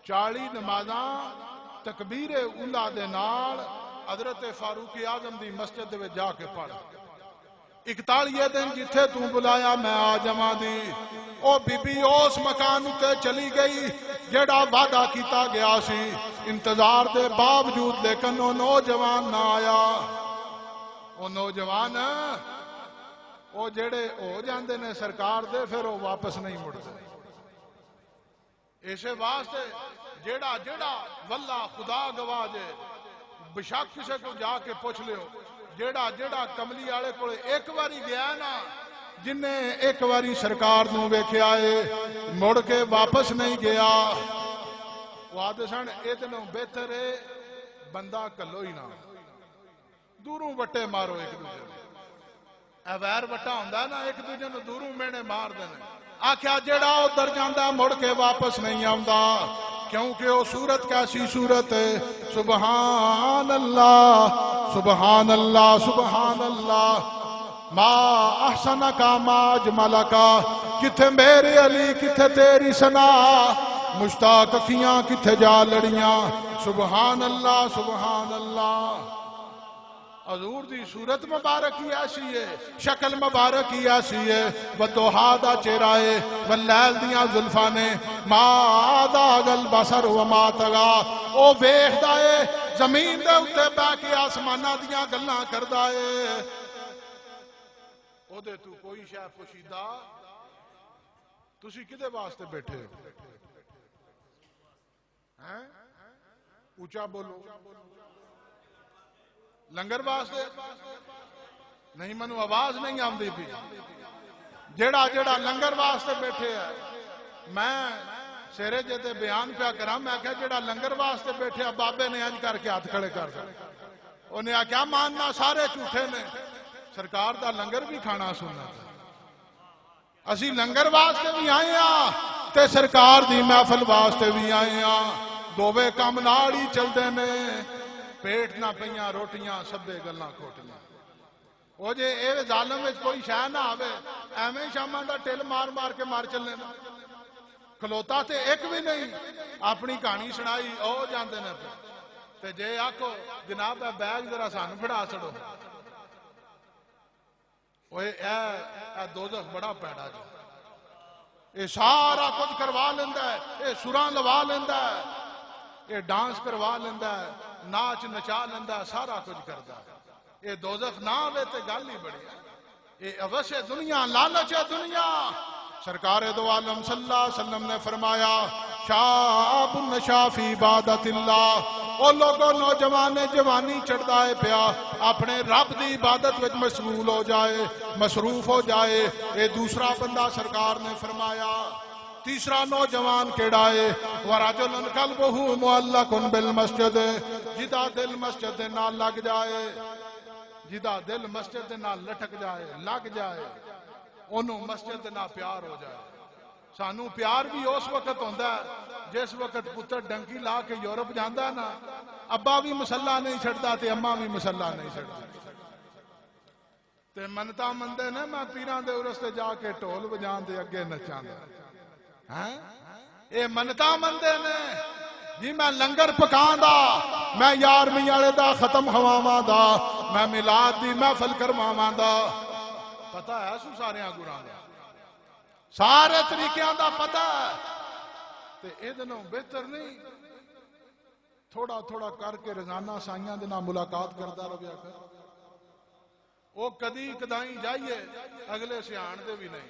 40 نمازاں تکبیر اولا دے نال حضرت فاروق اعظم دی مسجد دے جا کے پڑھ 41 دن جتھے تو بلایا میں آ جاواں دی او بی بی اس مکان تے چلی گئی جیڑا وعدہ کیتا گیا سی انتظار دے باوجود لیکن او نوجوان نہ آیا او نوجوان او جیڑے ہو جاندے نے سرکار دے پھر او واپس نہیں مڑتے اسے واسطے جیڑا واللہ خدا گواہ جے بشک کسے کو جا کے پوچھ لیو جیڑا کملی والے کو ایک باری گیا نا جن نے ایک باری سرکار نو ویکھیا ہے مڑ کے واپس نہیں گیا وہ آدھے سن اتنا بہتر ہے بندہ کلو ہی نہ دوروں وٹے مارو ایک دوسرے ویر وٹا ہوندا نا ایک دوسرے نو دوروں مینے مار دینے آکھیا جیڑا ادھر جاندا مڑ کے واپس نہیں آوندا کیونکہ وہ صورت کیسی صورت ہے سبحان اللہ سبحان اللہ سبحان اللہ ما احسنکا ما اجملکا کتھے میرے علی کتھے تیری ثنا مشتاق اکھیاں کتھے جا لڑیاں سبحان اللہ سبحان اللہ حضور دی صورت مبارک ہی ایسی ہے شکل مبارک ہی ایسی ہے وَدُّحَا دا چہرہ ہے وَاللَّيْلِ دیاں زلفاں نے مَا زَاغَ الْبَصَرُ وَمَا طَغَىٰ او ویکھدا ہے زمین دے اوتے بیٹھ کے آسماناں دیاں گلاں کردا ہے او دے تو کوئی شے پوشیدہ تسی کدے واسطے بیٹھے ہیں اونچا بولو لنگر واسطے نہیں منو آواز نہیں آمدی پی جیڑا لنگر واسطے بیٹھے ہے میں سیرے جیتے بیان پیا کرا میں کہا جیڑا لنگر واسطے بیٹھے ہے بابے نے انج کر کے ہاتھ کھڑے کر دے انہیں کیا ماننا سارے جھوٹے نے سرکار دا لنگر بھی کھانا سننا اسی لنگر واسطے بھی آئے ہاں تے سرکار دی محفل واسطے بھی آئے ہاں دووے کم نال ہی چل دے نے پیٹ نہ پئیاں روٹیاں سبے گلاں کھوٹیاں وہ جے اے ظالم وچ کوئی شے نہ آوے ایویں شاماں دا ٹل مار مار کے مار چلنے کھلوتا تے ایک بھی نہیں اپنی کہانی سنائی او جاندے نے تے جے آکھو جناب اے بیگ ذرا سانو پھڑا چھڑو اوے اے دوزخ بڑا پیڑا جی اے سارا کچھ کروا لیندا ہے اے سراں لوا لیندا ہے اے ڈانس کروا لیندا ہے ناچ نچا لیندا سارا کچھ کردا اے دوزخ نہ ہوے تے گل ہی بڑی اے اوش دنیا لالچ دنیا سرکار دو عالم صلی اللہ علیہ وسلم نے فرمایا شاب النشا فی عبادت اللہ او لوگوں نوجوان جوانی چڑھدا ہے پیا اپنے رب دی عبادت وچ مشغول ہو جائے مصروف ہو جائے اے دوسرا بندہ سرکار نے فرمایا تیسرا نوجوان کیڑا ہے وَرَجُلٌ قَلْبُهُ مُعَلَّقٌ بِالْمَسْجِدِ جدا دل مسجد نال لگ جائے جدا دل مسجد نال لٹک جائے لگ جائے انہوں مسجد نال پیار ہو جائے سانو پیار بھی اس وقت ہوندا ہے جس وقت پتر ڈنکی لا کے یورپ جاندا ہے نا ابا بھی مسلح نہیں چھڑدا تے اماں بھی مسلح نہیں چھڑدی تے منتا مندے نے میں پیراں دے عرس تے جا کے ڈھول بجان دے اگے نچاں اے منتا مندے نے جی میں لنگر پکان دا میں یارویں والے دا ختم ہواواں دا میں میلاد دی محفل کرواواں دا پتہ ہے سو سارے گراں دا سارے طریقیاں دا پتہ ہے تے اے دنوں بہتر نہیں تھوڑا تھوڑا کر کے روزانہ سائیاں دے نال ملاقات کردا رہیا کر او کدی کدائیں جائیے اگلے سیان دے بھی نہیں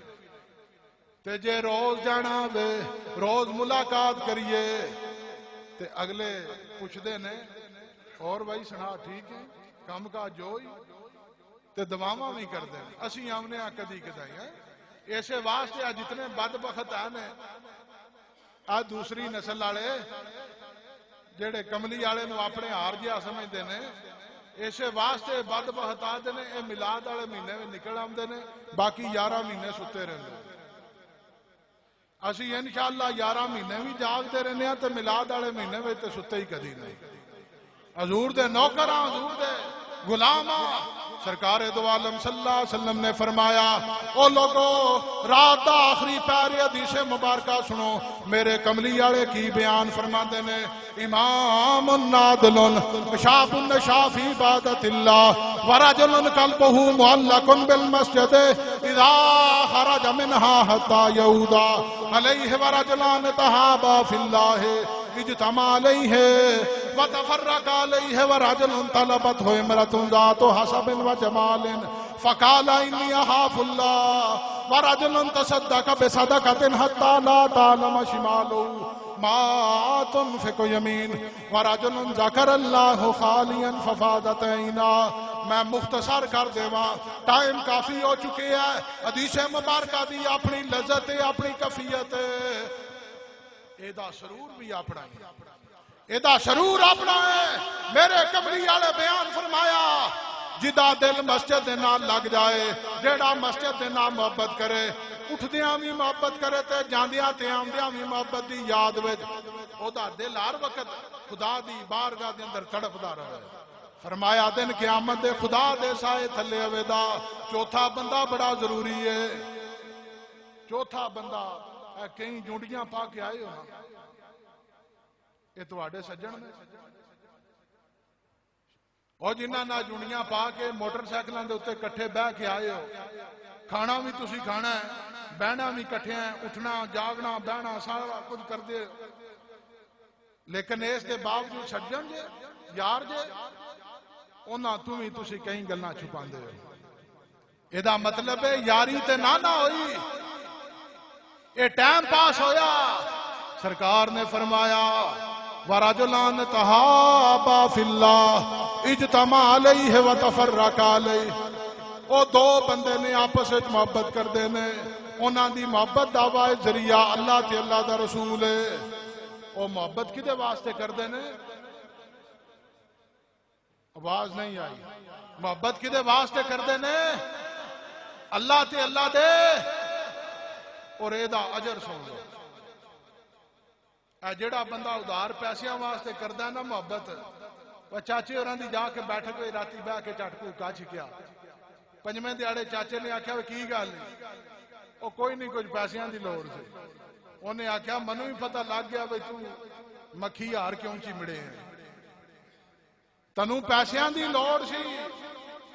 تے جے روز جانا وے روز ملاقات کریے تے اگلے پوچھ دے نے اور بھائی سنا ٹھیک ہے کم کا جوئی تے دعاواں بھی کر دیں اسی آمنے کدی کدائی ہیں ایسے واسطے جتنے بدبخت ہیں نے آج دوسری نسل والے جڑے کملی والے نو اپنے ہار جہا سمجھتے ہیں اسے واسطے بدبخت آتے نے اے میلاد والے مہینے میں نکل آتے نے باقی 11 مہینے ستے رہتے اسی انشاءاللہ 11 مہینے بھی جاگتے رہنے ہیں تو میلاد والے مہینے میں ستے ہی کدی نہیں حضور دے نوکراں حضور دے غلاماں سرکار دو عالم صلی اللہ علیہ وسلم نے فرمایا او لوگو رات دا آخری پیاری حدیث مبارکہ سنو میرے کملی والے کی بیان فرماتے نے امام نادل شاف فی عبادت اللہ ورجل قلبہ معلق بالمسجد اذا خرج منها حتى یعودا علیہ ورجلان تہابا فی اللہ اجتمع علیہ وتفرق علیہ ورجل طلبته امرأة ذات حسب وجمال فقال انی اخاف اللہ ورجل تصدق بصدقة حتى لا تعلم شماله ما تنفق یمین ورجل ذکر اللہ خالیا ففادت عینا. میں مختصر کر دیوا ٹائم کافی ہو چکے ہے. حدیث مبارکہ دی اپنی لذت اپنی کفیت ایدہ سرور بھی اپنا ہے ایدہ سرور اپنا ہے. میرے کملی والے بیان فرمایا جدا دل مسجد دے نال لگ جائے جیڑا مسجد دے نال محبت کرے اٹھدیاں بھی محبت کرے تے جاندیاں تے آمدیاں بھی محبت دی یاد وچ او دا دل ہر وقت خدا دی بارگاہ دے اندر تڑپدا رہے. فرمایا دن قیامت دے خدا دے سائے تھلے ہوے دا چوتھا بندہ بڑا ضروری ہے. چوتھا بندہ کئی جونڈیاں پا کے آئے ہو یہ تواڈے سجن نے اور جنہاں نہ جونڈیاں پا کے موٹر سائیکلاں دے اوتے کٹھے بہ کے آئے ہو. کھانا بھی تسی کھانا ہے بہنا بھی کٹھے ہیں اٹھنا جاگنا بہنا سارا کچھ کر دے لیکن اس دے باوجود سجن جے یار جے انہاں تو بھی تسی کہیں گلاں چھپاندے ہو. یہ مطلب ہے یاری تے نہ ہوئی یہ ٹائم پاس ہویا. سرکار نے فرمایا وَرَجُلَانِ تَحَابَا فِي اللَّهِ اجتمع علیہ وتفرق علیہ. وہ دو بندے نے آپس وچ محبت کردے نے انہاں دی محبت دا ذریعہ اللہ تے اللہ دا رسول ہے. وہ محبت کدے واسطے کردے نے آواز نہیں آئی محبت کدے واسطے کردے نے اللہ تے اللہ دے اور اے دا اجر سن لو. اے جڑا بندہ ادھار پیسیاں واسطے کردا ہے نا محبت وہ چاچے ہوراں دی جا کے بیٹھ کے راتی بہ کے چٹ کوکا چھکیا پنجویں دیہاڑے چاچے نے آکھیا کی گل او کوئی نہیں کچھ پیسیاں دی لوڑ سی. انہیں آکھیا منوں ہی پتہ لگ گیا بھئی تو مکھی ہار کیوں چمڑے ہیں تنوں پیسیاں دی لوڑ سی.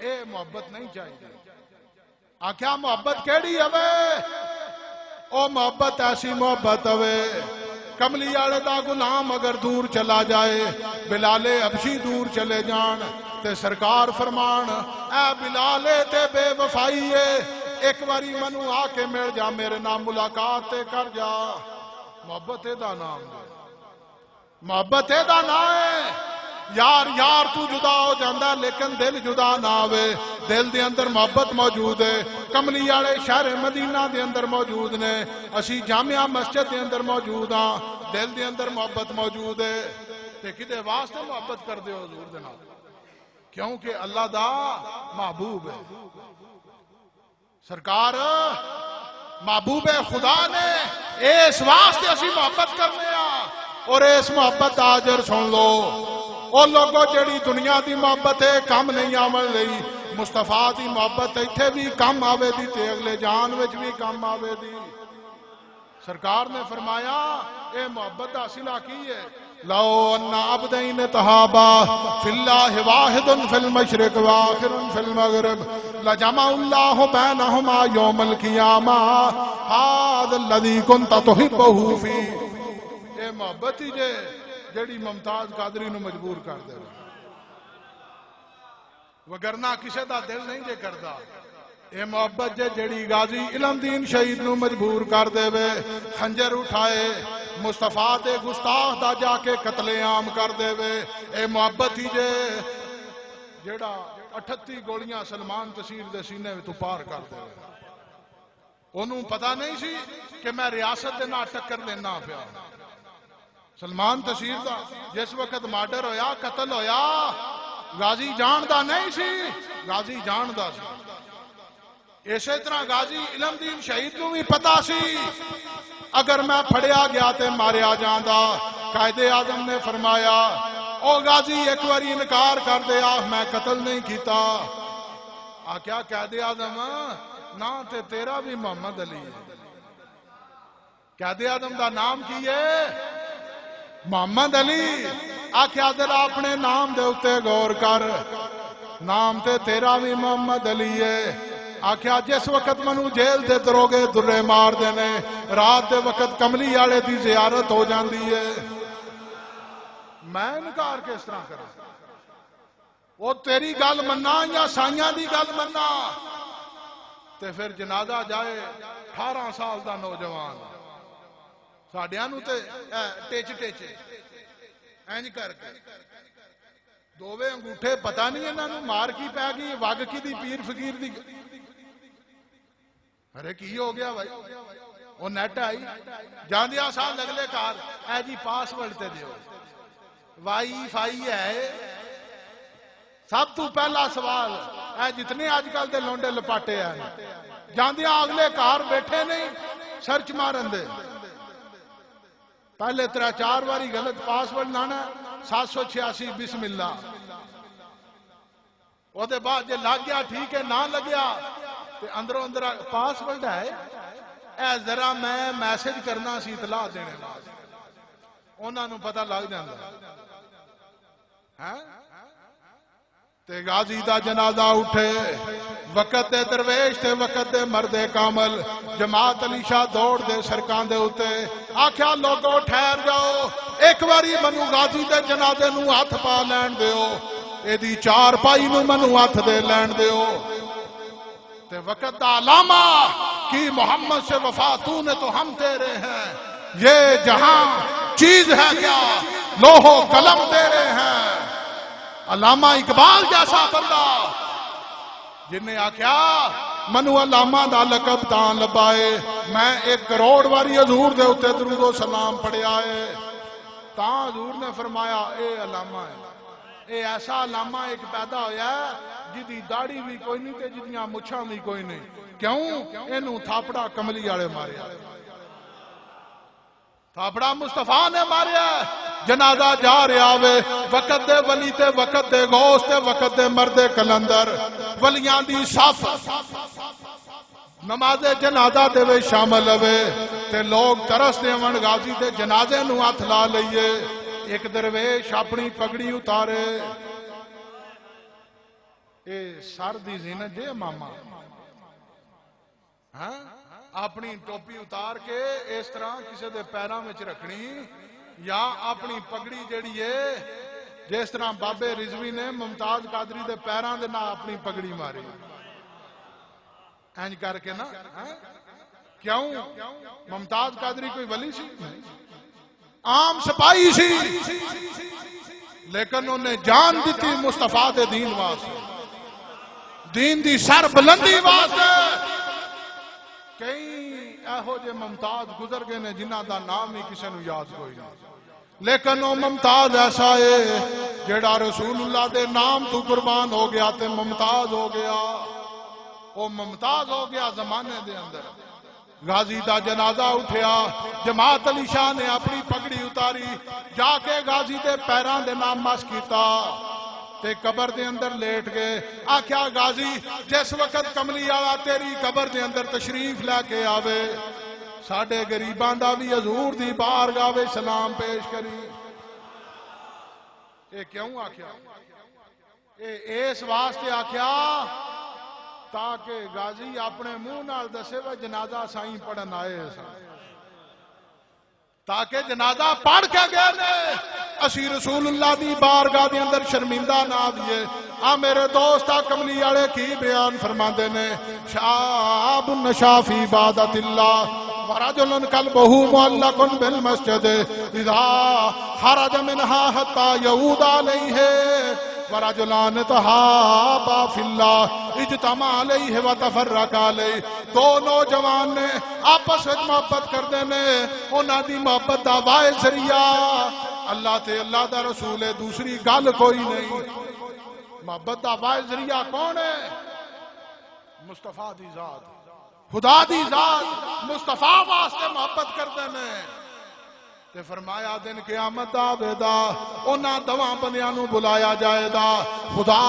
اے محبت نہیں چاہیے. آکھیا محبت کیڑی ہوے او محبت ایسی محبت ہوے کملی والے دا غلام اگر دور چلا جائے بلال حبشی دور چلے جان تے سرکار فرمان اے بلال تے بے وفائی ہے ایک باری منو آ کے مل جا میرے نام ملاقات تے کر جا. محبت دا نام ہے محبت دا نام ہے. یار یار تو جدا ہو جاندہ لیکن دل جدا نہ ہوئے. دل دے اندر محبت موجود ہے. کملی والے شہر مدینہ دے اندر موجود نے اسی جامعہ مسجد دے اندر موجود ہاں. دل دے اندر محبت موجود ہے تے کدے واسطے محبت کر دے حضور دے نال کیونکہ اللہ دا محبوب ہے. سرکار محبوب خدا نے اس واسطے اسی محبت کرنے ہاں. اور اس محبت دا اجر سن لو او لوگوں جڑی دنیا دی محبت ہے کم نہیں آمن لئی مصطفیٰ دی محبت ایتھے بھی کم آوے دی تے اگلے جان وچ بھی کم آوے دی. سرکار نے فرمایا اے محبت حاصلہ کی ہے لو ان عبدین تہابا فی اللہ واحد فی المشرق واخر فی المغرب لجمع اللہ بینہما یوم القیامہ ھذا الذی کنت تحبہ فی. اے محبت ہی جے جڑی ممتاز قادری نو مجبور کر دے وگرنہ کسے دا دل نہیں جے کردا. اے محبت جے جڑی غازی علم دین شہید نو مجبور کر دے وے خنجر اٹھائے مصطفیٰ دے گستاخ دا جا کے قتل عام کر دے وے. اے محبت ہی جے جڑا 38 گولیاں سلمان تشیر دے سینے تو پار کر دے وے. انہوں پتہ نہیں سی کہ میں ریاست دے نہ ٹکر لینا پیا. سلمان تشیر دا جس وقت مارڈر ہویا قتل ہویا غازی جان دا نہیں سی غازی جان دا سی. اسی طرح غازی علم دین شہید کو بھی پتا سی اگر میں پھڑیا گیا تے ماریا جاندہ. قائد اعظم نے فرمایا او غازی ایک باری انکار کر دیا میں قتل نہیں کیتا. آکھیا قائد اعظم نا تے تیرا بھی محمد علی ہے. قائد اعظم دا نام کی ہے؟ محمد علی. آکھیا ذرا اپنے نام دے اتے غور کر، نام تے تیرا بھی محمد علی ہے. آکھیا جس وقت منو جیل دے دروگے درے مار دینے، رات دے وقت کملی والے دی زیارت ہو جاندی ہے، میں انکار کس طرح کروں؟ وہ تیری گل مننا یا سائیاں دی گل مننا؟ تے پھر جنازہ جائے 18 سال دا نوجوان ساڈیاں نوں تے ٹچ اینج کر کے دوویں انگوٹھے پتہ نہیں انہاں نوں مار کی پی گئی، وگ کی دی پیر فقیر دی. ارے کی ہو گیا بھائی؟ وہ نیٹ آئی جاندیا سال اگلے کار اے جی پاسورڈ تے دیو، وائی فائی ہے. سب تو پہلا سوال اے جتنے آج کل دے لونڈے لپاٹے ہیں جاندیا اگلے کار بیٹھے نہیں سرچ مارن دے، پہلے 3-4 واری غلط پاسورڈ لانا 786 بسم اللہ، وہ دے بعد جے لگ گیا ٹھیک ہے، نہ لگیا تے اندروں اندر پاسورڈ ہے اے ذرا میں میسج کرنا سی اطلاع دینے واسطے، انہاں نوں پتہ لگ جاندا ہے. تے غازی دا جنازہ اٹھے، وقت دے درویش تے وقت دے مرد کامل، جماعت علی شاہ دوڑ دے سرکان دے اتے. آکھیا لوگو ٹھہر جاؤ، ایک واری منو غازی دے جنازے نو ہاتھ پا لین دیو، اے دی 4 پائی نو منو ہاتھ دے لین دیو. تے وقت دا علامہ کی محمد سے وفا تو نے تو ہم تیرے ہیں، یہ جہاں چیز ہے کیا لوہو قلم تیرے ہیں. علامہ اقبال جیسا بندہ جن نے آکھیا منو علامہ دا لقب تاں لبائے، میں 1 کروڑ واری حضور دے اتے درود و سلام پڑھیا ہے، تاں حضور نے فرمایا اے علامہ ہے. اے ایسا علامہ ایک پیدا ہویا ہے جدی داڑھی بھی کوئی نہیں تے جدیاں مچھاں بھی کوئی نہیں. کیوں؟ اینوں تھاپڑا کملی والے ماریا، تھاپڑا مصطفیٰ نے ماریا. جنازہ جا رہا وے، وقت دے ولی تے وقت دے غوث تے وقت دے مرد کلندر ولیاں دی صف نماز جنازہ دے وے شامل ہوئے تے لوگ ترس دے ون غازی دے جنازے نو ہاتھ لا لئیے. ایک درویش اپنی پگڑی اتارے، اے سر دی زینت جے ماما، ہاں اپنی ٹوپی اتار کے اس طرح کسی دے پیراں وچ رکھنی، یا اپنی پگڑی جڑی ہے جس طرح بابے رضوی نے ممتاز قادری دے پیراں دے نال اپنی پگڑی ماری اینج کر کے نا. کیوں؟ ممتاز قادری کوئی ولی سی؟ عام سپاہی سی، لیکن انہیں جان دیتی مصطفیٰ دے دین واسطے، دین دی سر بلندی واسطے. کئی ایہو جے ممتاز گزر گئے نے جنہ دا نام ہی کسی نو یاد کوئی نہیں، لیکن وہ ممتاز ایسا ہے جیڑا رسول اللہ دے نام تو قربان ہو گیا تے ممتاز ہو گیا، وہ ممتاز ہو گیا زمانے دے اندر. غازی دا جنازہ اٹھیا، جماعت علی شاہ نے اپنی پگڑی اتاری، جا کے غازی دے پیران دے نام مس کیتا تے قبر دے اندر لیٹ گئے. آکھیا غازی جس وقت کملی والا تیری قبر دے اندر تشریف لے کے آوے، ساڈے غریباں دا بھی حضور دی بارگاہ وچ سلام پیش کری. اے کیوں آکھیا؟ اے اس واسطے آکھیا تاکہ غازی اپنے منہ نال دسے وہ جنازہ سائیں پڑھن آئے سن، تاکہ جنازہ پڑھ کے گئے نے اسی رسول اللہ دی بارگاہ دے اندر شرمندہ نہ دیے. آ میرے دوست کملی والے کی بیان فرماندے نے، شاب نشا فی عبادت اللہ ورجل قلبہ معلق بالمسجد اذا خرج منها حتى يعود علیہ ورجلان تحابا فی اللہ اجتمع علیہ وتفرقا علیہ. دو نوجوان نے آپس میں محبت کردے نے، انہاں دی محبت دا واحد ذریعہ اللہ تے اللہ دا رسول ہے، دوسری گل کوئی نہیں. محبت دا واحد ذریعہ کون ہے؟ مصطفیٰ دی ذات، خدا دی ذات مصطفیٰ واسطے محبت کردے نے. تے فرمایا دن قیامت آوے دا انہاں دواں بندیاں نو بلایا جائے دا، خدا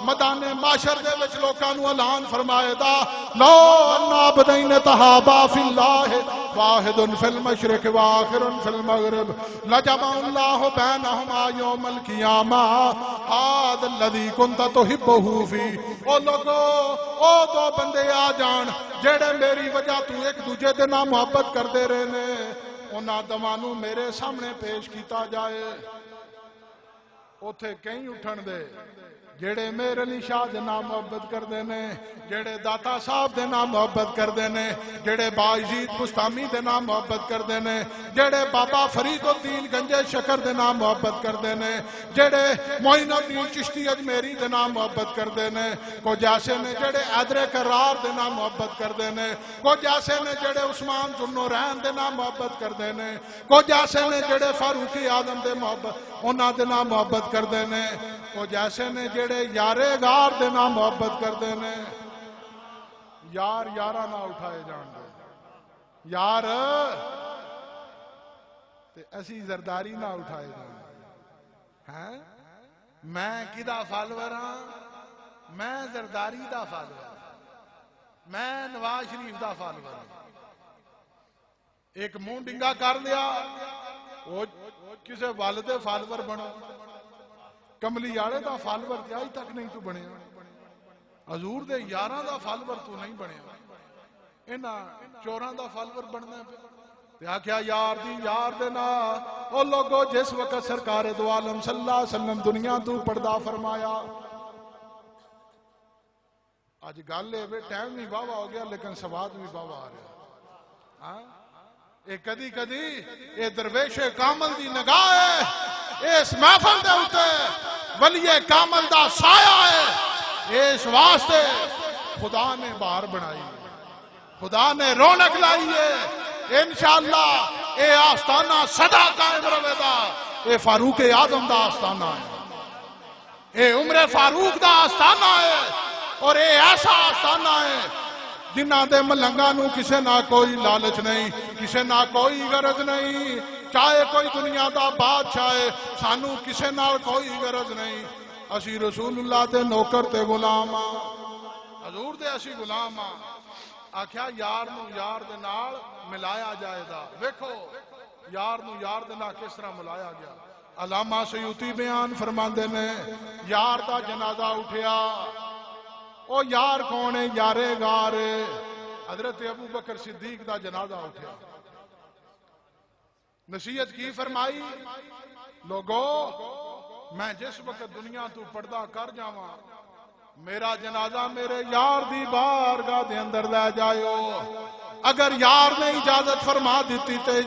مدان معاشر دے وچ لوکاں نوں اعلان فرمائے دا لو انا بدین تہابا فی اللہ واحد فی المشرق واخر فی المغرب لجمع اللہ بینہما یوم القیامہ ھذا الذی کنت تحبہ فی او لوگو او دو بندے آ جان جڑے میری وجہ تو ایک دوجے دے نال محبت کردے رہے نے انہاں دوواں نوں میرے سامنے پیش کیتا جائے اوتھے کہیں اٹھن دے جڑے میرے علی شاہ دے نام محبت کردے نے جڑے داتا صاحب دے نام محبت کردے نے جڑے باعزید بستامی دے نام محبت کردے نے جڑے بابا فرید الدین گنجے شکر دے نام محبت کردے نے جڑے معین الدین چشتی اجمیری دے نام محبت کردے نے کچھ ایسے نے جڑے حیدر کرار دے نام محبت کردے نے کچھ ایسے نے جڑے عثمان ذوالنورین دے نام محبت کردے نے کچھ ایسے نے جڑے فاروق اعظم دے محبت انہاں دے نام محبت کردے نے کچھ ایسے نے جڑے یارے غار دے نام محبت کردے نے یار یارہ نہ اٹھائے جان دے یار تے اسی زرداری نہ اٹھائے جان دے میں کدا فالور ہاں میں زرداری دا فالور میں نواز شریف دا فالور ہاں ایک منہ ڈنگا کر لیا وہ کسے والد فالور بنو کملی آڑے دا فالور تے آج تک نہیں تو بنے حضور دے یاراں دا فالور تو نہیں بنے انہاں چوراں دا فالور بننا تے آکھیا یار دی یار دے نا او لوگو جس وقت سرکار دو عالم صلی اللہ علیہ وسلم دنیا تو پردہ فرمایا آج گل ہے ٹائم بھی واوا ہو گیا لیکن سواد بھی واوا آ رہا اے کدی کدی اے درویش کامل دی نگاہ ہے اس محفل دے اوتے ولی کامل دا سایہ ہے اس واسطے خدا نے بہار بنائی خدا نے رونق لائی ہے انشاءاللہ اے آستانہ صدا قائم رہے دا اے فاروق اعظم دا آستانہ ہے اے عمر فاروق دا آستانہ ہے اور اے ایسا آستانہ ہے جنہ دے ملنگا نو کسے نہ کوئی لالچ نہیں کسے نہ کوئی غرض نہیں چاہے کوئی دنیا دا بادشاہ ہے سانو کسے نہ کوئی غرض نہیں اسی رسول اللہ دے نوکر تے غلام حضور دے اسی غلام آکھیا یار نو یار دے نال ملایا جائے دا ویکھو یار نو یار دے نال کس طرح ملایا گیا علامہ سیوطی بیان فرماندے نے یار دا جنازہ اٹھیا او یار کون ہے یارے غار حضرت ابو بکر صدیق دا جنازہ اٹھیا نصیحت کی فرمائی لوگو میں جس وقت دنیا تو پردہ کر جاواں میرا جنازہ میرے یار دی بارگاہ دے اندر لے جائیو اگر یار نے اجازت فرما دیتی تے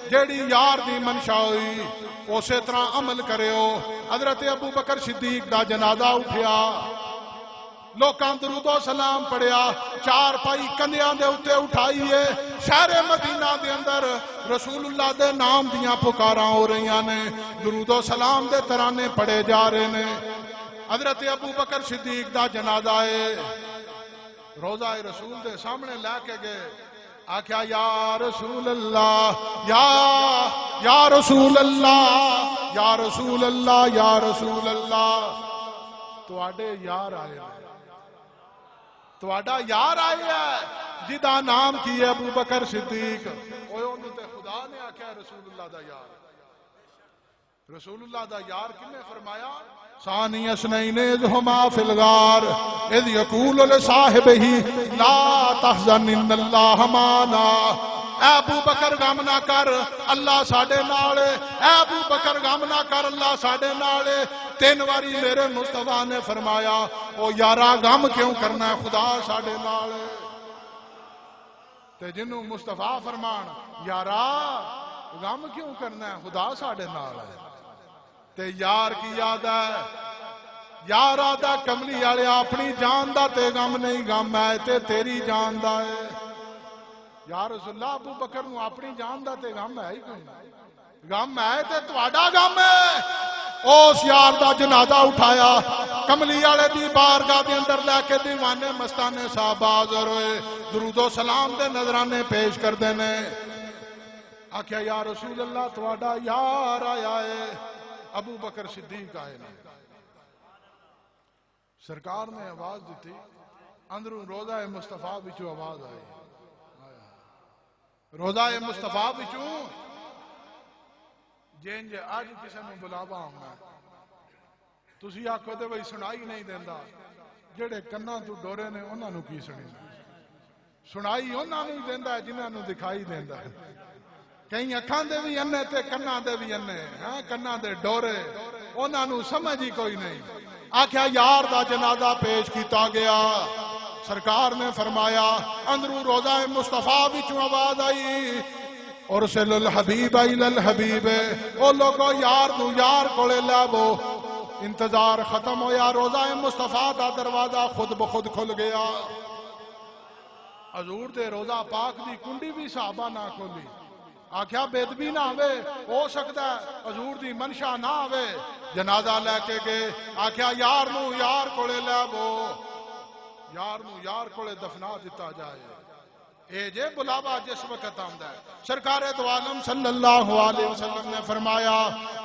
جیڑی یار دی منشا ہوئی اسی طرح عمل کریو حضرت ابو بکر صدیق دا جنازہ اٹھیا لوکاں درود و سلام پڑھیا چار پائی کندیاں دے اتے اٹھائیے شہر مدینہ دے اندر رسول اللہ دے نام دیاں پکاراں ہو رہی نے درود و سلام دے ترانے پڑھے جا رہے نے حضرت ابو بکر صدیق دا جنازہ ہے روضہ رسول دے سامنے لے کے گئے آکھیا یا رسول اللہ یا رسول اللہ یا رسول اللہ یا رسول اللہ تو آڈے یار آئے تو آڈا یار آئے ہے جدا نام کی ہے ابو بکر صدیق اوہ انہوں تے خدا نے آکھیا رسول اللہ دا یار رسول اللہ دا یار کنے فرمایا ثانی اثنین اذ ہما فی الغار اذ یقول لصاحبہ لا تحزن ان اللہ معنا اے ابو بکر غم نہ کر اللہ ساڈے نال اے ابو بکر غم نہ کر اللہ ساڈے نال تین واری میرے مصطفیٰ نے فرمایا او یارا غم کیوں کرنا ہے خدا ساڈے نال تے جنوں مصطفیٰ فرمان یارا غم کیوں کرنا ہے خدا ساڈے نال ہے تے یار کی یاد ہے یار آدھا کملی والے اپنی جان دا تے غم نہیں غم ہے تے تیری جان دا ہے یا رسول اللہ ابو بکر نو اپنی جان دا تے غم ہے ہی کوئی غم ہے تے تواڈا غم ہے اس یار دا جنازہ اٹھایا کملی والے دی بارگاہ دے اندر لے کے دیوانے مستانے صاحب حاضر ہوئے درود و سلام دے نظرانے پیش کر دینے آکھیا یا رسول اللہ تواڈا یار آیا ہے ابو بکر صدیق آئے نے سرکار نے آواز دیتی اندروں روضہ مصطفیٰ بچوں آواز آئی روضہ مصطفیٰ بچوں جن جے آج کسی نے بلاوا ہونا تسی آکھو تے بھئی سنائی نہیں دیندہ جڑے کناں تو ڈورے نے انہاں نو کی سنی سنائی انہاں نو دیندہ ہے جنہاں نو دکھائی دیندہ ہے کہیں اکھاں دے بھی انے تے کناں دے بھی انے کناں دے ڈورے انہاں نو سمجھ ہی کوئی نہیں آکھیا یار دا جنازہ پیش کیتا گیا سرکار نے فرمایا اندروں روضہ مصطفیٰ وچوں آواز آئی ارسل الحبیب الی الحبیب او لوگو یار نو یار کولے لاو انتظار ختم ہویا روضہ مصطفیٰ دا دروازہ خود بخود کھل گیا حضور دے روضہ پاک دی کنڈی بھی صحابہ نہ کھولی آکھیا بیدبی نہ ہوئے ہو سکتا ہے حضور دی منشا نہ ہوئے جنازہ لے کے گئے آکھیا یار نو یار کولے لاو یار نو یار کولے دفنا دیتا جائے اے جے بلاوا جس وقت آمدہ ہے سرکار دو عالم صلی اللہ علیہ وسلم نے فرمایا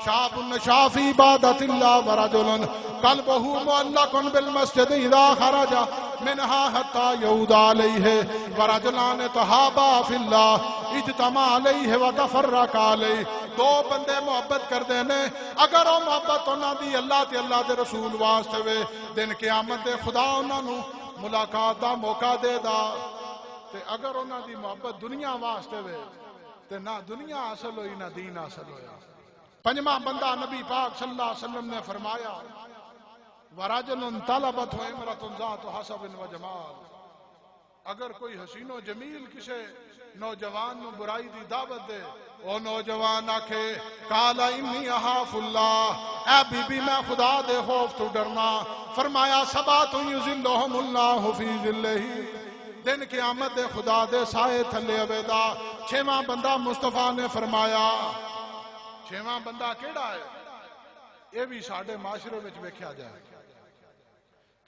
شاب النشا فی عبادت اللہ ورجل قلبہ معلق بالمسجد اذا خرج منها حتی یعود علیہ ورجلان تحابا فی اللہ اجتماع علیہ وتفرق علیہ دو بندے محبت کر دینے اگر وہ محبت انہاں دی اللہ تے اللہ دے رسول واسطے وے دن قیامت دے خدا انہاں نو ملاقات دا موقع دے دا تے اگر انہاں دی محبت دنیا واسطے وے تے نہ دنیا حاصل ہوئی نہ دین حاصل ہویا پنجواں بندہ نبی پاک صلی اللہ علیہ وسلم نے فرمایا وَرَجُلٌ طَلَبَتْهُ امْرَأَةٌ ذَاتُ حَسَبٍ وَجَمَالٍ اگر کوئی حسین و جمیل کسے نوجوان نو برائی دی دعوت دے او نوجوان آکھے قَالَ إِنِّي أَخَافُ اللَّهَ اے بی بی میں خدا دے خوف تو ڈرنا فرمایا سبعۃ یظلھم اللہ فی ظلہ دن قیامت دے خدا دے سائے تھلے اویدا چھواں بندہ مصطفیٰ نے فرمایا چھواں بندہ کیڑا ہے یہ بھی ساڑھے معاشرے وچ ویکھیا جائے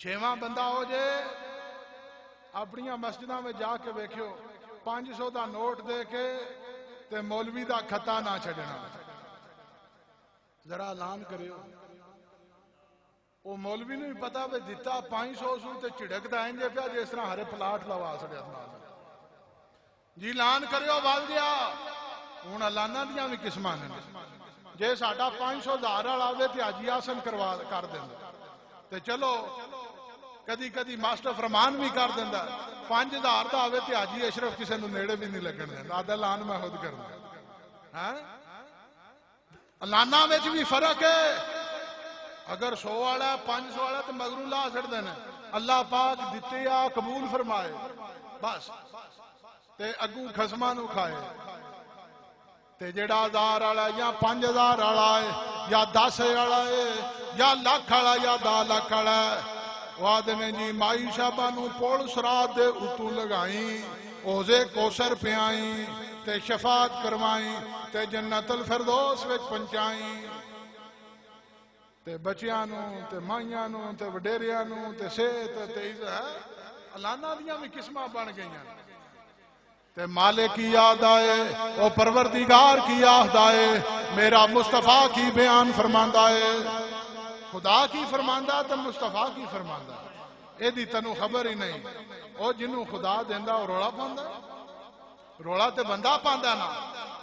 چھواں بندہ ہو جے اپنیاں مسجداں میں جا کے ویکھیو 500 دا نوٹ دے کے تے مولوی دا کھتا نہ چھڑنا ذرا اعلان کریو وہ مولوی نے بھی پتا بھی دیتا 500 سو تے چڑکتا ہے پیا جس طرح ہرے پلاٹ لوا سڑیا جی اعلان کریو بال دیا ہوں اعلانہ دیاں بھی قسماں نے جے ساڈا 500 ہزار والا آوے تے حاجی آسن کروا کر دیندا تے چلو کدی کدی ماسٹر فرمان بھی کر دیندا 5000 دا آوے تے حاجی اشرف کسے نو نیڑے بھی نہیں لگن دیندا آدھا اعلان میں خود کردا ہاں اعلاناں وچ بھی فرق ہے اگر 100 والا ہے 500 والا تو مگروں لا چھڑ دینا اللہ پاک دیتے آ قبول فرمائے بس تے اگوں خصماں نو کھائے تے جڑا 1000 والا یا 5000 والا ہے یا 10 والا ہے یا لاکھ والا یا 10 لاکھ والا ہے وہ آدھنے جی مائی صاحبہ نو پوڑ سرات دے اتو لگائیں اوزے کوثر پیائیں تے شفاعت کروائیں تے جنت الفردوس وچ پہنچائیں تے بچیاں نو تے مائیاں نو تے وڈیریاں نو تے صحت تے اعلاناں دیاں بھی قسماں بن گئیاں تے مالک کی یاد آئے او پروردگار کی یاد آئے میرا مصطفیٰ کی بیان فرماندا ہے خدا کی فرماندا تے مصطفیٰ کی فرماندا اے دی تنو خبر ہی نہیں او جنوں خدا دیندا او روڑا پاندا روڑا تے بندہ پاندا نا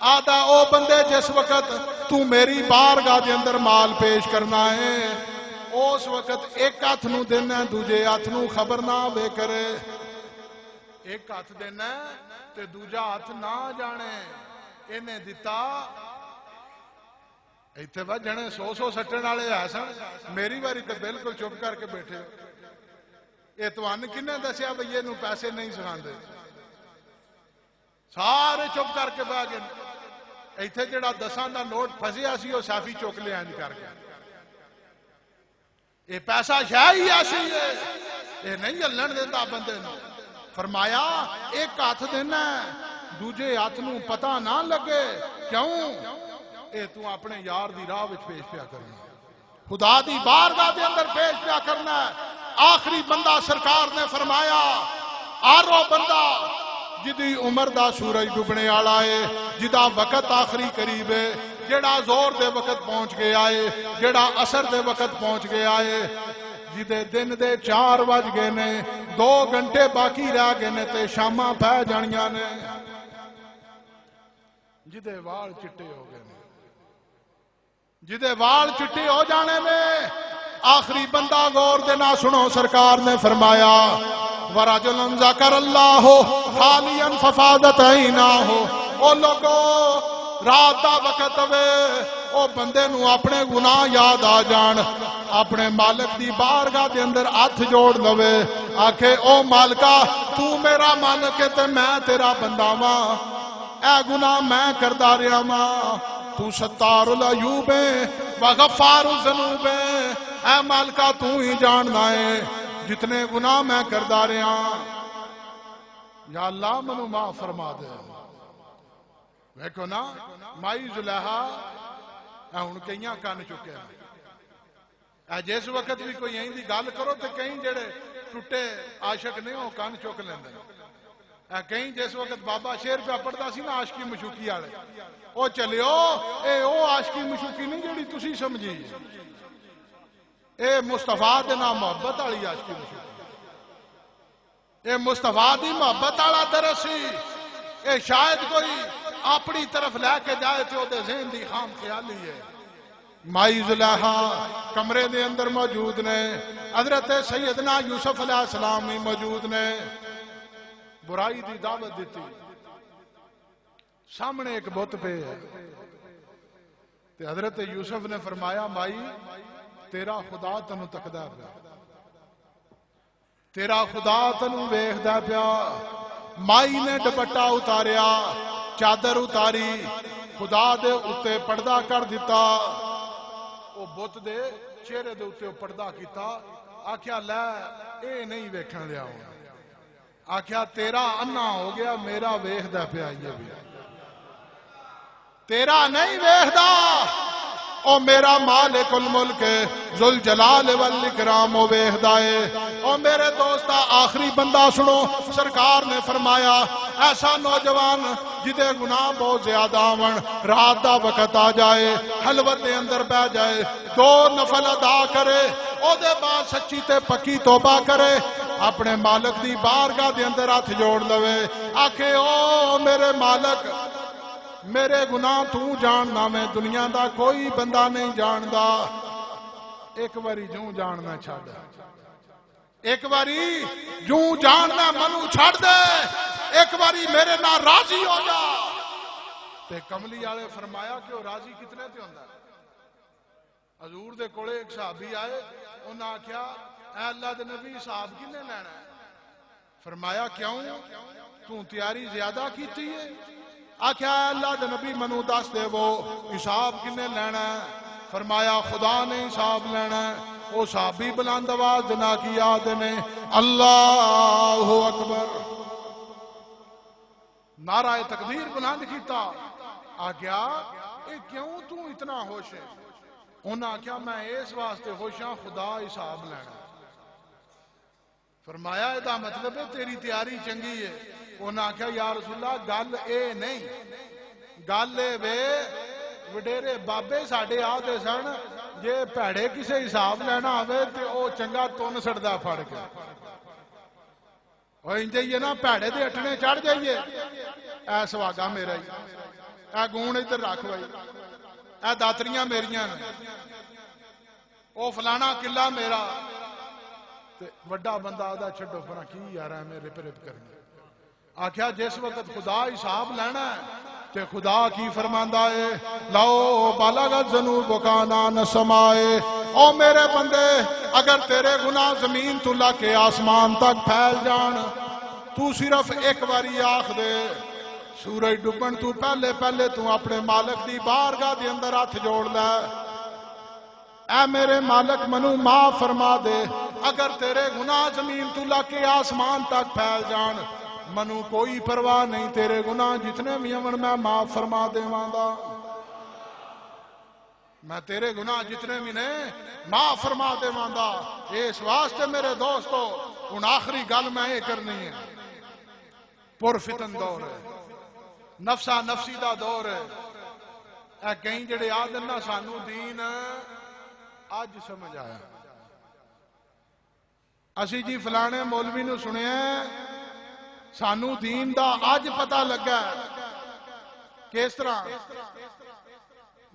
آدھا او بندے جس وقت تو میری بارگاہ دے اندر مال پیش کرنا ہے اس وقت ایک ہاتھ نو دینا دوجے ہاتھ نو خبر نہ بے کرے ایک ہاتھ دینا تے دوجا ہاتھ نہ جانے انہیں دیتا ایتھے بعد جنے 100 سٹن والے ہے سن میری باری تے بالکل چپ کر کے بیٹھے اے توان کنے دسیا بھئی یہ نو پیسے نہیں سکھاندے سارے چپ کر کے بہ گئے ایتھے جڑا 10 دا نوٹ پھسیا سی وہ سافی چک لیا انج کر کے اے پیسہ شاہ ہی ایسی ہے اے نہیں ہلن دیندا بندے نو فرمایا ایک ہاتھ دینا دوجے ہاتھ نو پتہ نہ لگے کیوں اے تو اپنے یار دی راہ وچ پیش پیا کرنا خدا دی بارگاہ دے اندر پیش پیا کرنا آخری بندہ سرکار نے فرمایا آرو بندہ جدی عمر دا سورج ڈوبنے والا ہے جدا وقت آخری قریب ہے جڑا زور دے وقت پہنچ گیا ہے جڑا اثر دے وقت پہنچ گیا ہے جدے دن دے 4 بج گئے نے 2 گھنٹے باقی رہ گئے نے تے شاماں پہ جانیاں نے جدے وال چٹے ہو گئے نے جدے وال چٹے ہو جانے نے آخری بندہ غور دے نہ سنو سرکار نے فرمایا وَرَجُلٌ ذَكَرَ اللَّهُ خَالِيًا فَفَاضَتْ عَيْنَاهُ او لوگو رات دا وقت ہوئے او بندے نو اپنے گناہ یاد آ جان اپنے مالک دی بارگاہ دے اندر ہاتھ جوڑ لوے آکھے او مالکا تو میرا مالک ہے تے میں تیرا بندہ واں اے گناہ میں کردا رہا واں تو ستار العیوب وغفار الذنوب اے مالکا تو ہی جاننا ہے جتنے گناہ میں کردا رہا یا اللہ منو معاف فرما دے ویکھو نا مائی زلیخا اے ہن کئیاں کن چکے اے جس وقت بھی کوئی یہیں دی گل کرو تے کہیں جڑے ٹوٹے عاشق نہیں ہو کن چک لیندے اے کہیں جس وقت بابا شیر پہ پڑھدا سی نا عاشقی مشوقی والے او چلیو اے او عاشقی مشوقی نہیں جڑی تسی سمجھی اے مصطفیٰ دے نام محبت والی عاشقی مشوقی اے مصطفیٰ دی محبت والا درسی اے شاید کوئی اپنی طرف لے کے جائے تے او دے ذہن دی خام خیالی ہے مائی زلیخا کمرے دے اندر موجود نے حضرت سیدنا یوسف علیہ السلام بھی موجود نے برائی دی دعوت دیتی سامنے ایک بت پہ ہے تے حضرت یوسف نے فرمایا مائی تیرا خدا تنو تکدا پیا تیرا خدا تنو ویکھدا پیا مائی نے دوپٹہ اتاریا چادر اتاری خدا دے اتے پردہ کر دیتا او بت دے چہرے دے اتے پردہ کیتا آکھیا لے اے نہیں ویکھن لیا آکھیا تیرا انا ہو گیا میرا ویکھدا پیا یہ بھی تیرا نہیں ویکھدا او میرا مالک الملک ذل جلال والاکرام او ویکھدا ہے او میرے دوستا آخری بندہ سنو سرکار نے فرمایا ایسا نوجوان جدے گناہ بہت زیادہ آون رات دا وقت آ جائے خلوت دے اندر بہ جائے 2 نفل ادا کرے او دے بعد سچی تے پکی توبہ کرے اپنے مالک دی بارگاہ دے اندر ہاتھ جوڑ لوے آکھے او میرے مالک میرے گناہ تو جاننا میں دنیا دا کوئی بندہ نہیں جاندا ایک باری جوں جاننا چھڑ ایک باری جوں جاننا منو چھڑ دے ایک باری میرے نہ راضی ہو جا تے کملی والے فرمایا کہ وہ راضی کتنے تے ہوندا حضور دے کولے ایک صحابی آئے انہاں آکھیا اے اللہ دے نبی صاحب کنے لینا ہے فرمایا کیوں تو تیاری زیادہ کیتی ہے آکھیا اے اللہ دے نبی منو دس دے وہ حساب کنے لینا ہے فرمایا خدا نے حساب لینا ہے وہ صحابی بلند آواز دنا کی یاد نے اللہ اکبر نعرہ تکبیر بلند کیتا آکھیا اے کیوں تو اتنا ہوش ہے انہاں آکھیا میں اس واسطے ہوش ہاں خدا حساب لینا فرمایا ادا مطلب ہے تیری تیاری چنگی ہے انہاں آکھیا یا رسول اللہ گل اے نہیں گل اے وے وڈیرے بابے ساڈے آدھے سن جے پیڑے کسے حساب لینا ہوئے تے او چنگا تون سڑدا پھڑ کے او انجے یہ نا پیڑے دے اٹھنے چڑھ جائیے اے سواگا میرا ہی اے گون ادھر رکھ بھائی اے داتریاں میریاں نے او فلانا قلعہ میرا تے وڈا بندہ آدھا چھڈو پرا کی یار ہے میرے پرپ کرنے آکھیا جس وقت خدا حساب لینا ہے تے خدا کی فرماندہ ہے لو بالغت ذنوبک عنان السماء او میرے بندے اگر تیرے گناہ زمین تو لا کے آسمان تک پھیل جان تو صرف ایک باری آکھ دے سورج ڈبن تو پہلے تو اپنے مالک دی بارگاہ دی اندر ہاتھ جوڑ لے اے میرے مالک منو معاف فرما دے اگر تیرے گناہ زمین تو لا کے آسمان تک پھیل جان منو کوئی پرواہ نہیں تیرے گناہ جتنے بھی ہیں میں معاف فرما دے ماندہ میں تیرے گناہ جتنے بھی نہیں معاف فرما دے ماندہ اس واسطے میرے دوستو ان آخری گل میں یہ کرنی ہے پرفتن دور ہے نفسا نفسی دا دور ہے اے کہیں جڑے آدھن نہ سانو دین آج سمجھ آیا اسی جی فلانے مولوی نو سنیا سانو دین دا اج پتہ لگا کس طرح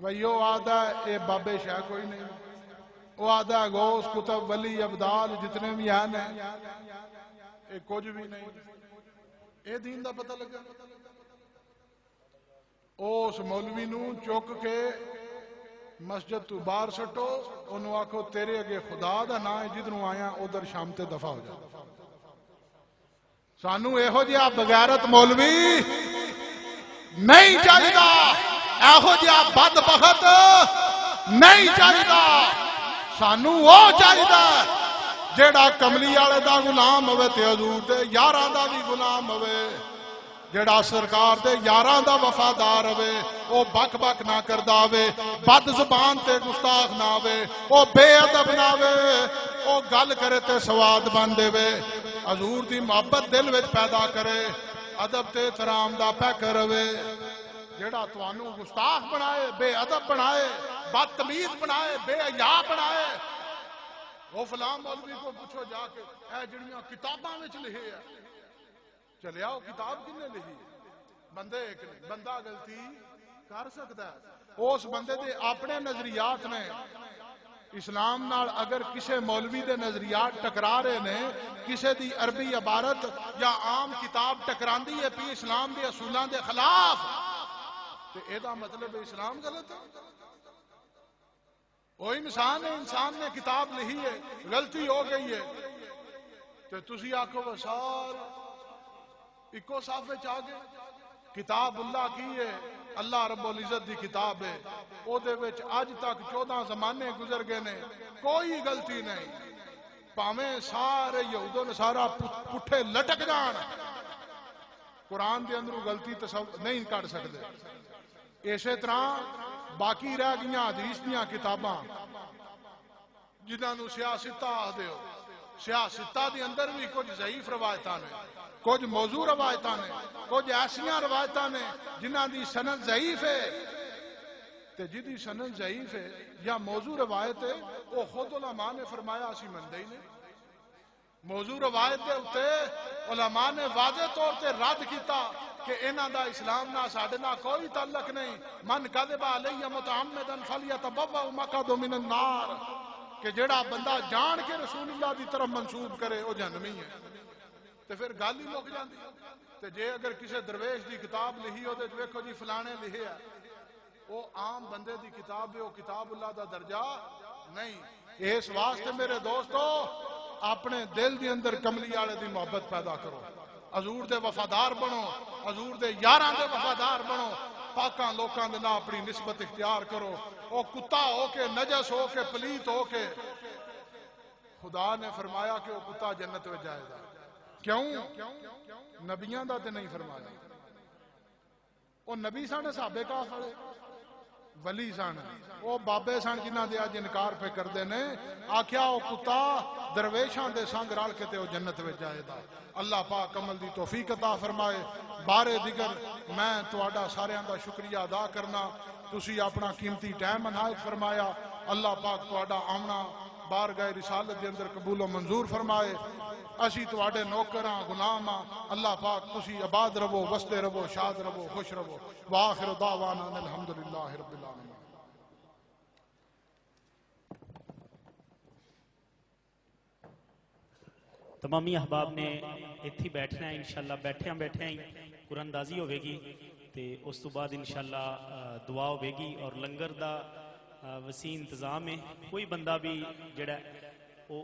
وہ آدھا اے بابے شاہ کوئی نہیں، وہ آدھا غوث کتب ولی ابدال جتنے بھی ہیں اے کچھ بھی نہیں، اے دین دا پتہ لگا۔ اس مولوی نو چک کے مسجد تو باہر سٹو، انہوں آکھو تیرے اگے خدا دا نا ہے جدھروں آیا ادھر شام تے دفع ہو جا۔ سانو ایہو جہا بغیرت مولوی نہیں چاہیدا، ایہو جہا بدبخت نہیں چاہیدا، سانو وہ چاہیدا جیڑا کملی والے دا غلام ہوئے تے حضور دے یاراں دا بھی غلام ہوئے، جیڑا سرکار دے یاراں دا وفادار ہوئے، او بک بک نہ کردا ہوئے، بد زبان تے گستاخ نہ ہوئے، او بے ادب نہ ہوئے، او گل کرے تے سواد بن دے وے، حضور دی محبت دل وچ پیدا کرے، ادب تے احترام دا پیکر ہوئے۔ جیڑا توانو گستاخ بنائے، بے ادب بنائے، بدتمیز بنائے، بے حیا بنائے، وہ فلاں مولوی کو پوچھو جا کے اے جڑیاں کتاباں وچ لکھے ہے، چلے آؤ کتاب کنے لکھی بندے ایک نے، بندہ غلطی کر سکتا ہے، اس بندے دے اپنے نظریات نے، اسلام نال اگر کسے مولوی دے نظریات ٹکرا رہے نے، کسے دی عربی عبارت یا عام کتاب ٹکراندی ہے پی اسلام دے اصولاں دے خلاف، تو اے دا مطلب اسلام غلط ہے؟ وہی انسان ہے، انسان نے کتاب لکھی ہے، غلطی ہو گئی ہے، تو تسی آکھو وسار اکو صاف وچ آ گئے، کتاب اللہ کی ہے، اللہ رب العزت دی کتاب ہے، او دے وچ اج تک 14 زمانے گزر گئے نے، کوئی غلطی نہیں، پاویں سارے یہود و نصارا پٹھے لٹک جان، قرآن دے اندروں غلطی نہیں کر سکتے۔ اسی طرح باقی رہ گئیاں حدیث دیاں کتاباں جنہاں نو سیاستہ آخدے ہو، سیاستہ دی اندر بھی کچھ ضعیف روایتاں نے، کچھ موضوع روایتاں نے، کچھ ایسیاں روایتاں نے جنہاں دی سند ضعیف ہے، تے جدی سند ضعیف ہے یا موضوع روایت ہے وہ خود علماء نے فرمایا اسی مندے ہی نہیں، موضوع روایت دے اتے علماء نے واضح طور تے رد کیتا کہ انہاں دا اسلام نہ ساڈے نہ کوئی تعلق نہیں، من کذب علی متعمدا فلیتبوأ مقعدہ من النار، کہ جڑا بندہ جان کے رسول اللہ دی طرف منسوب کرے وہ جہنمی ہے، تے پھر گل ہی مک جاندی۔ تے جے اگر کسی درویش دی کتاب لکھی ہو تے ویکھو جی فلانے لکھے ہے، وہ عام بندے دی کتاب ہے، وہ کتاب اللہ دا درجہ نہیں۔ اس واسطے میرے دوستو اپنے دل دی اندر کملی والے دی محبت پیدا کرو، حضور دے وفادار بنو، حضور دے یاراں دے وفادار بنو، پاکاں لوکاں دے نال اپنی نسبت اختیار کرو، او کتا ہو کے، نجس ہو کے، پلیت ہو کے، خدا نے فرمایا کہ وہ کتا جنت میں جائے گا، کیوں؟ نبیاں دا تے نہیں فرمایا، وہ نبی سن صحابہ کہف والے ولی سن، وہ بابے سن جنہاں دے اج انکار پہ کردے نے، آکھیا وہ کتا درویشاں دے سنگ رل کے تے وہ جنت وچ جائے گا۔ اللہ پاک عمل دی توفیق عطا فرمائے۔ بارے دیگر میں تہاڈا ساریاں دا شکریہ ادا کرنا، تسی اپنا قیمتی ٹائم عنایت فرمایا، اللہ پاک تہاڈا آمنا بارگاہ رسالت دے اندر قبول و منظور فرمائے۔ اسی تواڈے نوکر ہاں، غلام ہاں، اللہ پاک تسی آباد رہو، وستے رہو، شاد رہو، خوش رہو۔ وآخر دعوانا الحمدللہ رب العالمین۔ تمامی احباب نے ایتھی بیٹھنا ہے، انشاءاللہ بیٹھیاں بیٹھیاں ہی قرآن دازی ہوئے گی، تے اس تو بعد انشاءاللہ دعا ہوئے گی، اور لنگر دا وسیع انتظام ہے، کوئی بندہ بھی جڑا وہ